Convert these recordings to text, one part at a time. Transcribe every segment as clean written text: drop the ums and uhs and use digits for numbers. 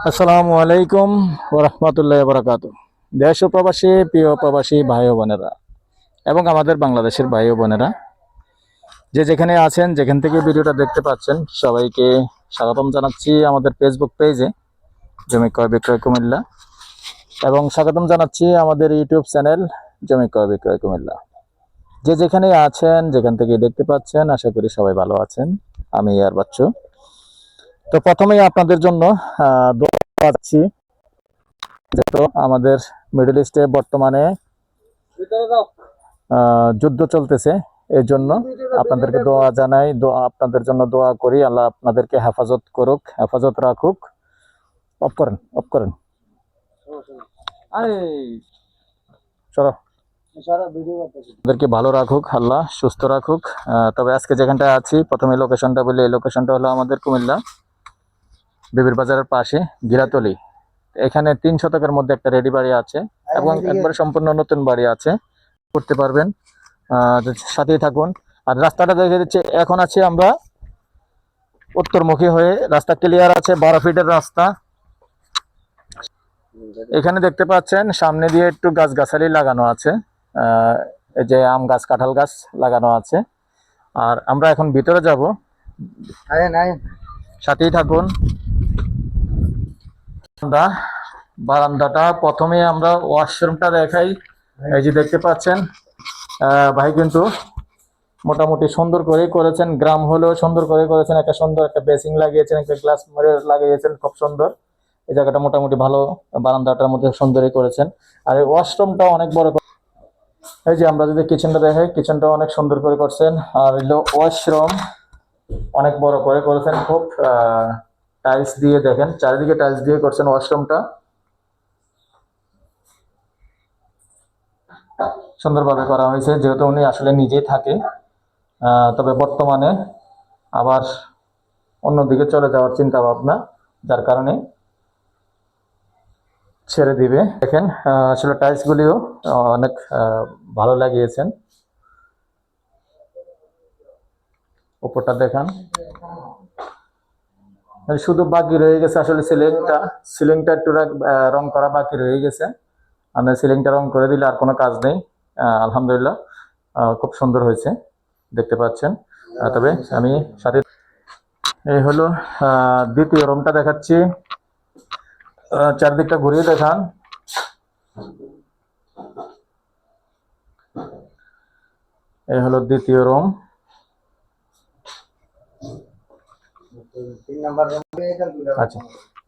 আসসালামু আলাইকুম ওয়া রাহমাতুল্লাহি ওয়া বারাকাতুহু। দেশ ও প্রবাসী প্রিয় প্রবাসী ভাই ও বোনেরা এবং আমাদের বাংলাদেশের ভাই ও বোনেরা যে যেখানে আছেন, যেখান থেকে ভিডিওটা দেখতে পাচ্ছেন, সবাইকে স্বাগতম জানাচ্ছি আমাদের ফেসবুক পেজে জমি ক্রয় বিক্রয় কুমিল্লা, এবং স্বাগতম জানাচ্ছি আমাদের ইউটিউব চ্যানেল জমি ক্রয় বিক্রয় কুমিল্লা। যে যেখানে আছেন, যেখান থেকে দেখতে পাচ্ছেন, আশা করি সবাই ভালো আছেন। আমি আর বাচ্চু। তো প্রথমেই আপনাদের জন্য দোয়া চাচ্ছি, যেহেতু আমাদের মিডল ইস্টে বর্তমানে যুদ্ধ চলতেছে, এই জন্য আপনাদেরকে দোয়া জানাই, আপনাদের জন্য দোয়া করি। আল্লাহ আপনাদেরকে হেফাজত করুক, হেফাজত রাখুক। অফ করেন, অফ করেন, চলো। আপনাদেরকে ভালো রাখুক আল্লাহ, সুস্থ রাখুক। তবে আজকে যেখানটা আছি, প্রথমে লোকেশনটা বলি। এই লোকেশনটা হলো আমাদের কুমিল্লা বিবির বাজারের পাশে গিরাতলি। এখানে 3 শতকের মধ্যে একটা রেডি বাড়ি আছে এবং একবারে সম্পূর্ণ নতুন বাড়ি আছে, করতে পারবেন। সাথেই থাকুন। আর রাস্তাটা দেখে দিচ্ছে, এখন আছি আমরা উত্তরমুখী হয়ে। রাস্তা ক্লিয়ার আছে, 12 ফিটের রাস্তা। এখানে দেখতে পাচ্ছেন সামনে দিয়ে একটু গাছগাছালি লাগানো আছে, এই যে আম গাছ, কাঁঠাল গাছ লাগানো আছে। আর আমরা এখন ভিতরে যাব, সাথেই থাকুন। বারান্দাটা প্রথমে আমরা ওয়াশরুমটা দেখাই। এই যে দেখতে পাচ্ছেন, ভাই কিন্তু মোটামুটি সুন্দর করে করেছেন, গ্রাম হলেও সুন্দর করে করেছেন। একটা সুন্দর একটা বেসিং লাগিয়েছেন, একটা গ্লাস লাগিয়েছেন, খুব সুন্দর। এই জায়গাটা মোটামুটি ভালো, বারান্দাটার মধ্যে সুন্দরই করেছেন। আর এই ওয়াশরুমটা অনেক বড়। এই যে আমরা যদি কিচেনটা দেখাই, কিচেনটা অনেক সুন্দর করে করছেন। আর হলো ওয়াশরুম অনেক বড় করে করেছেন, খুব টাইলস দিয়ে, দেখেন চারিদিকে টাইলস দিয়ে করছেন ওয়াশরুমটা, সুন্দরভাবে করা হয়েছে। যেহেতু উনি আসলে নিজেই থাকে, তবে বর্তমানে আবার অন্যদিকে চলে যাওয়ার চিন্তা ভাবনা, যার কারণে ছেড়ে দিবে। দেখেন আসলে টাইলস গুলিও অনেক ভালো লাগিয়েছেন। উপরটা দেখান, শুধু বাকি রয়ে গেছে আসলে সিলিংটা একটু রং করা বাকি রয়ে গেছে। আমরা সিলিংটা রং করে দিলে আর কোনো কাজ নেই। আলহামদুলিল্লাহ খুব সুন্দর হয়েছে, দেখতে পাচ্ছেন। তবে আমি সাথে এই হলো দ্বিতীয় রুমটা দেখাচ্ছি। চারদিকটা ঘুরিয়ে দেখান। এই হলো দ্বিতীয় রুম। আচ্ছা,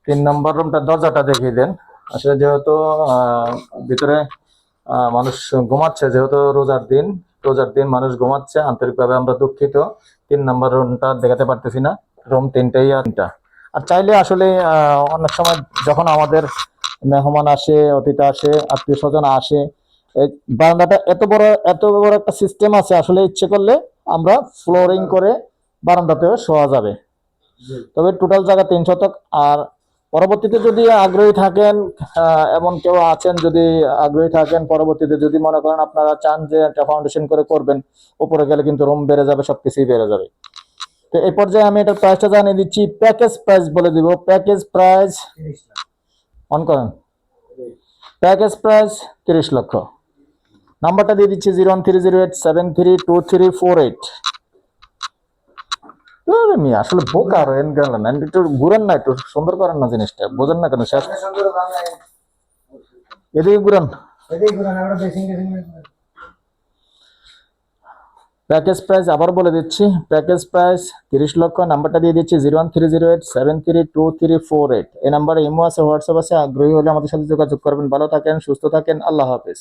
3 নম্বর রুমটা দরজাটা দেখিয়ে দেন। আসলে যেহেতু ভিতরে মানুষ ঘুমাচ্ছে, যেহেতু রোজার দিন মানুষ ঘুমাচ্ছে, আন্তরিকভাবে আমরা দুঃখিত। 3 নম্বর রুমটা দেখাতে পারতেছি না। রুম 3টাই। আর চাইলে আসলে অনেক সময় যখন আমাদের মেহমান আসে, অতিথি আসে, আত্মীয় স্বজন আসে, এই বারান্দাটা এত বড় একটা সিস্টেম আছে। আসলে ইচ্ছে করলে আমরা ফ্লোরিং করে বারান্দাতেও শোয়া যাবে। তবে টোটাল জায়গা 3 শতক। আর পরবর্তীতে যদি আগ্রহী থাকেন, এমন কেউ আছেন, যদি আগ্রহী থাকেন, পরবর্তীতে যদি মনে করেন আপনারা চান যে একটা ফাউন্ডেশন করে করবেন, উপরে গেলে কিন্তু রুম বেড়ে যাবে, সবকিছুই বেড়ে যাবে। তো এই পর্যায়ে আমি এটার প্রাইসটা জানিয়ে দিচ্ছি। প্যাকেজ প্রাইস বলে দিব। প্যাকেজ প্রাইস অন করেন। প্যাকেজ প্রাইস 30 লক্ষ। নাম্বারটা দিয়ে দিচ্ছি 01308732348। আসলে বোকা আর একটু ঘুরেন না, একটু সুন্দর করেন না জিনিসটা, বোঝেন না কেন? শেষ এদিকে ঘুরেন। প্যাকেজ প্রাইস আবার বলে দিচ্ছি, প্যাকেজ প্রাইস 30 লক্ষ। নাম্বারটা দিয়ে দিচ্ছি 01308732348। এই নাম্বারে ইমো আছে, হোয়াটসঅ্যাপ আছে। আগ্রহী হলে আমাদের সাথে যোগাযোগ করবেন। ভালো থাকেন, সুস্থ থাকেন, আল্লাহ হাফেজ।